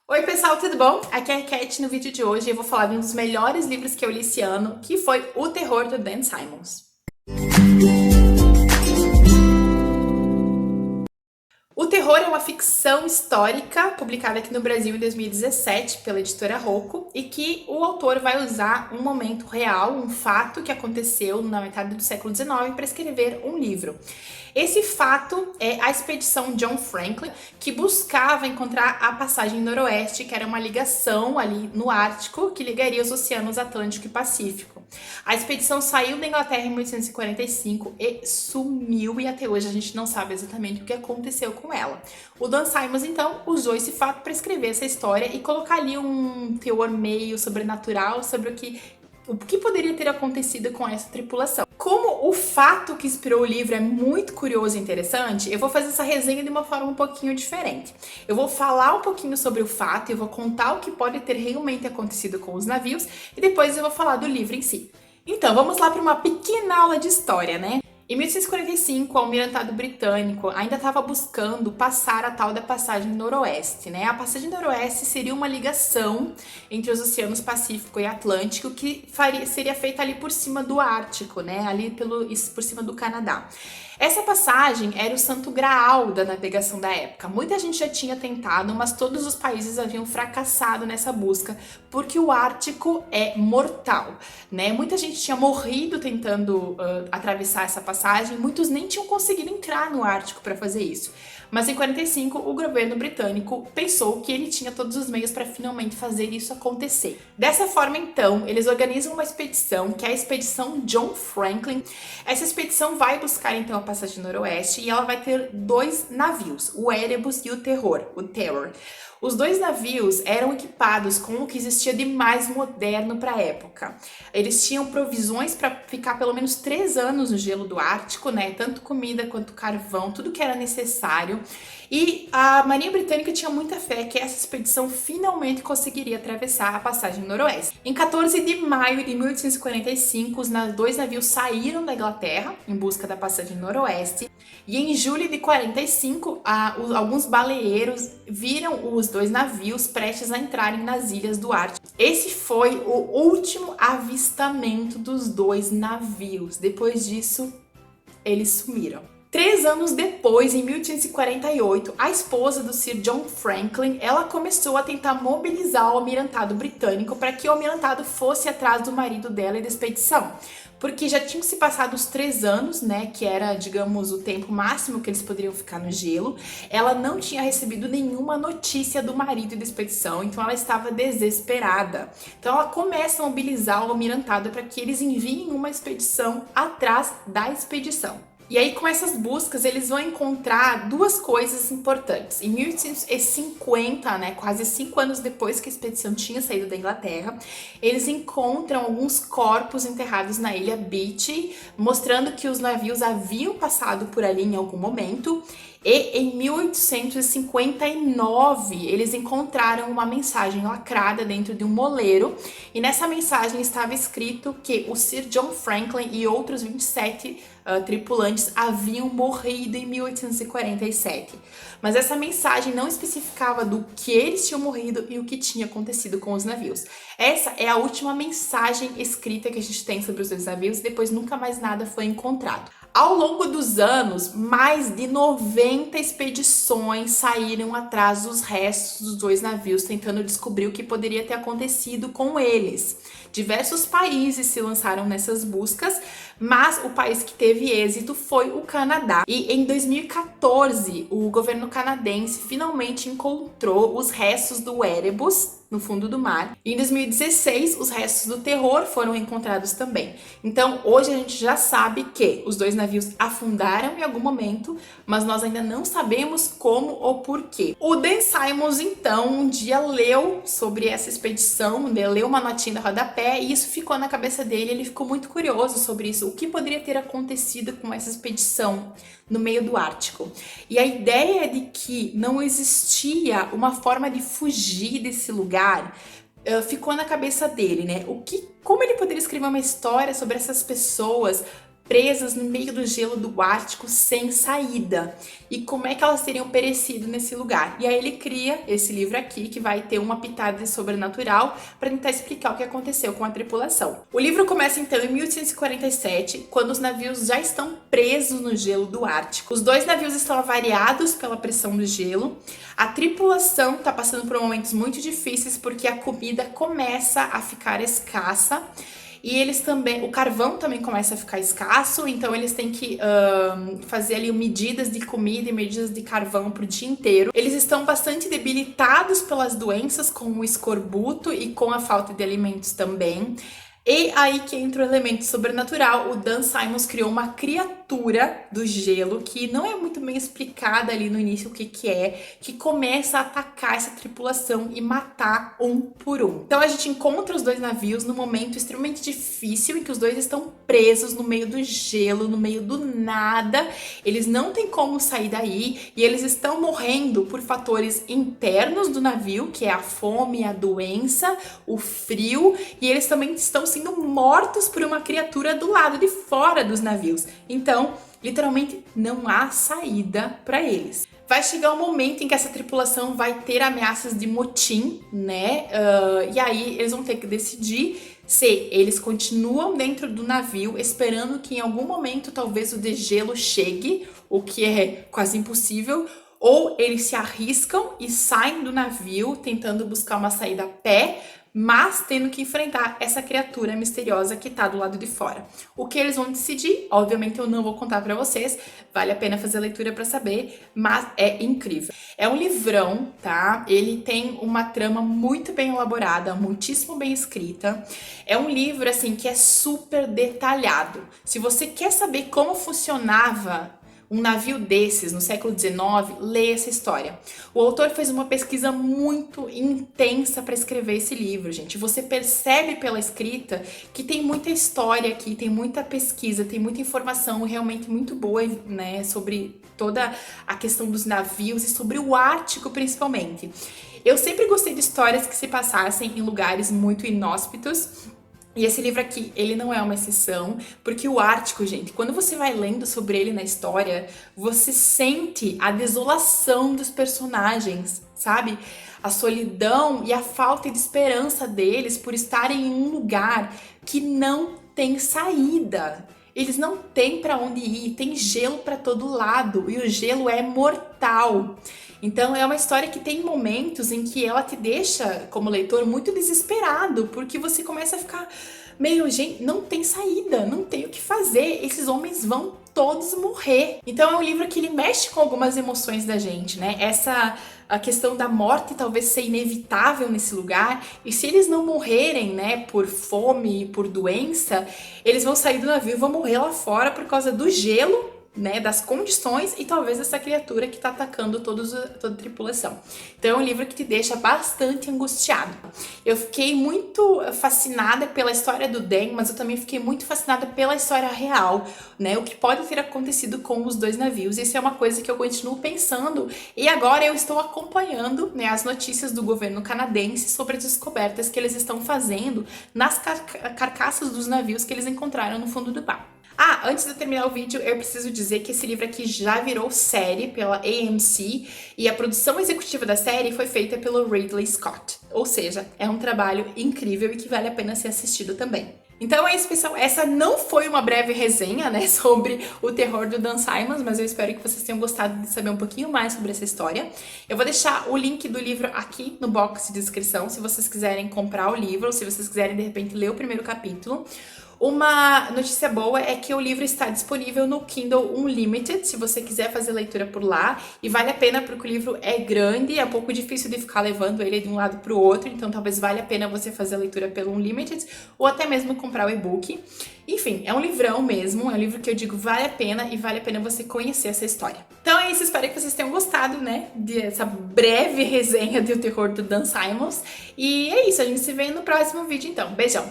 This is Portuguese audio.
Oi pessoal, tudo bom? Aqui é a Cat. No vídeo de hoje eu vou falar de um dos melhores livros que eu li esse ano, que foi O Terror, do Dan Simmons. O Terror é uma ficção histórica publicada aqui no Brasil em 2017 pela editora Rocco e que o autor vai usar um momento real, um fato que aconteceu na metade do século XIX para escrever um livro. Esse fato é a expedição John Franklin, que buscava encontrar a passagem noroeste, que era uma ligação ali no Ártico que ligaria os oceanos Atlântico e Pacífico. A expedição saiu da Inglaterra em 1845 e sumiu, e até hoje a gente não sabe exatamente o que aconteceu com ela. O Dan Simmons, então, usou esse fato para escrever essa história e colocar ali um teor meio sobrenatural sobre o que poderia ter acontecido com essa tripulação. Como o fato que inspirou o livro é muito curioso e interessante, eu vou fazer essa resenha de uma forma um pouquinho diferente. Eu vou falar um pouquinho sobre o fato, eu vou contar o que pode ter realmente acontecido com os navios e depois eu vou falar do livro em si. Então, vamos lá para uma pequena aula de história, né? Em 1845, o almirantado britânico ainda estava buscando passar a tal da passagem noroeste, né? A passagem noroeste seria uma ligação entre os oceanos Pacífico e Atlântico que seria feita ali por cima do Ártico, né? Ali por cima do Canadá. Essa passagem era o santo graal da navegação da época. Muita gente já tinha tentado, mas todos os países haviam fracassado nessa busca, porque o Ártico é mortal, né? Muita gente tinha morrido tentando atravessar essa passagem, muitos nem tinham conseguido entrar no Ártico para fazer isso. Mas em 45, o governo britânico pensou que ele tinha todos os meios para finalmente fazer isso acontecer. Dessa forma, então, eles organizam uma expedição, que é a expedição John Franklin. Essa expedição vai buscar, então, a passagem noroeste e ela vai ter dois navios, o Erebus e o Terror. Os dois navios eram equipados com o que existia de mais moderno para a época. Eles tinham provisões para ficar pelo menos 3 anos no gelo do Ártico, né? Tanto comida quanto carvão, tudo que era necessário. E a Marinha Britânica tinha muita fé que essa expedição finalmente conseguiria atravessar a passagem noroeste. Em 14 de maio de 1845, os dois navios saíram da Inglaterra em busca da passagem noroeste. E em julho de 45, alguns baleeiros viram os dois navios prestes a entrarem nas ilhas do Ártico. Esse foi o último avistamento dos dois navios. Depois disso, eles sumiram. 3 anos depois, em 1848, a esposa do Sir John Franklin, ela começou a tentar mobilizar o almirantado britânico para que o almirantado fosse atrás do marido dela e da expedição. Porque já tinham se passado os 3 anos, né, que era, digamos, o tempo máximo que eles poderiam ficar no gelo. Ela não tinha recebido nenhuma notícia do marido e da expedição, então ela estava desesperada. Então ela começa a mobilizar o almirantado para que eles enviem uma expedição atrás da expedição. E aí, com essas buscas, eles vão encontrar duas coisas importantes. Em 1850, né, quase 5 anos depois que a expedição tinha saído da Inglaterra, eles encontram alguns corpos enterrados na ilha Beechey, mostrando que os navios haviam passado por ali em algum momento. E em 1859, eles encontraram uma mensagem lacrada dentro de um moleiro, e nessa mensagem estava escrito que o Sir John Franklin e outros 27 tripulantes haviam morrido em 1847. Mas essa mensagem não especificava do que eles tinham morrido e o que tinha acontecido com os navios. Essa é a última mensagem escrita que a gente tem sobre os dois navios, e depois nunca mais nada foi encontrado. Ao longo dos anos, mais de 90 expedições saíram atrás dos restos dos dois navios, tentando descobrir o que poderia ter acontecido com eles. Diversos países se lançaram nessas buscas, mas o país que teve êxito foi o Canadá. E em 2014, o governo canadense finalmente encontrou os restos do Erebus no fundo do mar. E em 2016, os restos do Terror foram encontrados também. Então, hoje a gente já sabe que os dois navios afundaram em algum momento, mas nós ainda não sabemos como ou porquê. O Dan Simmons, então, um dia leu sobre essa expedição, leu uma notinha da rodapé, e isso ficou na cabeça dele. Ele ficou muito curioso sobre isso, o que poderia ter acontecido com essa expedição no meio do Ártico. E a ideia é de que não existia uma forma de fugir desse lugar ficou na cabeça dele, né? Como ele poderia escrever uma história sobre essas pessoas presas no meio do gelo do Ártico sem saída. E como é que elas teriam perecido nesse lugar? E aí ele cria esse livro aqui, que vai ter uma pitada de sobrenatural para tentar explicar o que aconteceu com a tripulação. O livro começa então em 1847, quando os navios já estão presos no gelo do Ártico. Os dois navios estão avariados pela pressão do gelo. A tripulação está passando por momentos muito difíceis porque a comida começa a ficar escassa. E eles também, o carvão também começa a ficar escasso, então eles têm que fazer ali medidas de comida e medidas de carvão pro dia inteiro. Eles estão bastante debilitados pelas doenças, como o escorbuto e com a falta de alimentos também. E aí que entra o elemento sobrenatural. O Dan Simmons criou uma criatura do gelo que não é muito bem explicada ali no início o que é, que começa a atacar essa tripulação e matar um por um. Então a gente encontra os dois navios num momento extremamente difícil em que os dois estão presos no meio do gelo, no meio do nada. Eles não têm como sair daí e eles estão morrendo por fatores internos do navio, que é a fome, a doença, o frio, e eles também estão sendo mortos por uma criatura do lado de fora dos navios. Então, literalmente, não há saída para eles. Vai chegar um momento em que essa tripulação vai ter ameaças de motim, né? E aí eles vão ter que decidir se eles continuam dentro do navio, esperando que em algum momento talvez o degelo chegue, o que é quase impossível, ou eles se arriscam e saem do navio tentando buscar uma saída a pé, mas tendo que enfrentar essa criatura misteriosa que tá do lado de fora. O que eles vão decidir, obviamente eu não vou contar pra vocês, vale a pena fazer a leitura pra saber, mas é incrível. É um livrão, tá? Ele tem uma trama muito bem elaborada, muitíssimo bem escrita. É um livro, assim, que é super detalhado. Se você quer saber como funcionava um navio desses no século XIX, leia essa história. O autor fez uma pesquisa muito intensa para escrever esse livro, gente. Você percebe pela escrita que tem muita história aqui, tem muita pesquisa, tem muita informação realmente muito boa, né, sobre toda a questão dos navios e sobre o Ártico principalmente. Eu sempre gostei de histórias que se passassem em lugares muito inóspitos. E esse livro aqui, ele não é uma exceção, porque o Ártico, gente, quando você vai lendo sobre ele na história, você sente a desolação dos personagens, sabe? A solidão e a falta de esperança deles por estarem em um lugar que não tem saída. Eles não têm para onde ir, tem gelo para todo lado e o gelo é mortal. Então é uma história que tem momentos em que ela te deixa, como leitor, muito desesperado, porque você começa a ficar meio, gente, não tem saída, não tem o que fazer, esses homens vão todos morrer. Então é um livro que ele mexe com algumas emoções da gente, né? A questão da morte talvez ser inevitável nesse lugar, e se eles não morrerem, né, por fome e por doença, eles vão sair do navio e vão morrer lá fora por causa do gelo, né, das condições e talvez dessa criatura que tá atacando toda a tripulação. Então é um livro que te deixa bastante angustiado. Eu fiquei muito fascinada pela história do Dan, mas eu também fiquei muito fascinada pela história real, né, o que pode ter acontecido com os dois navios. Isso é uma coisa que eu continuo pensando e agora eu estou acompanhando, né, as notícias do governo canadense sobre as descobertas que eles estão fazendo nas carcaças dos navios que eles encontraram no fundo do mar. Ah, antes de eu terminar o vídeo, eu preciso dizer que esse livro aqui já virou série pela AMC e a produção executiva da série foi feita pelo Ridley Scott. Ou seja, é um trabalho incrível e que vale a pena ser assistido também. Então é isso, pessoal. Essa não foi uma breve resenha, né, sobre o terror do Dan Simmons, mas eu espero que vocês tenham gostado de saber um pouquinho mais sobre essa história. Eu vou deixar o link do livro aqui no box de descrição, se vocês quiserem comprar o livro ou se vocês quiserem, de repente, ler o primeiro capítulo. Uma notícia boa é que o livro está disponível no Kindle Unlimited, se você quiser fazer leitura por lá, e vale a pena porque o livro é grande, é um pouco difícil de ficar levando ele de um lado para o outro, então talvez valha a pena você fazer a leitura pelo Unlimited, ou até mesmo comprar o e-book. Enfim, é um livrão mesmo, é um livro que eu digo vale a pena e vale a pena você conhecer essa história. Então é isso, espero que vocês tenham gostado, né, dessa breve resenha do terror do Dan Simmons, e é isso, a gente se vê no próximo vídeo então. Beijão!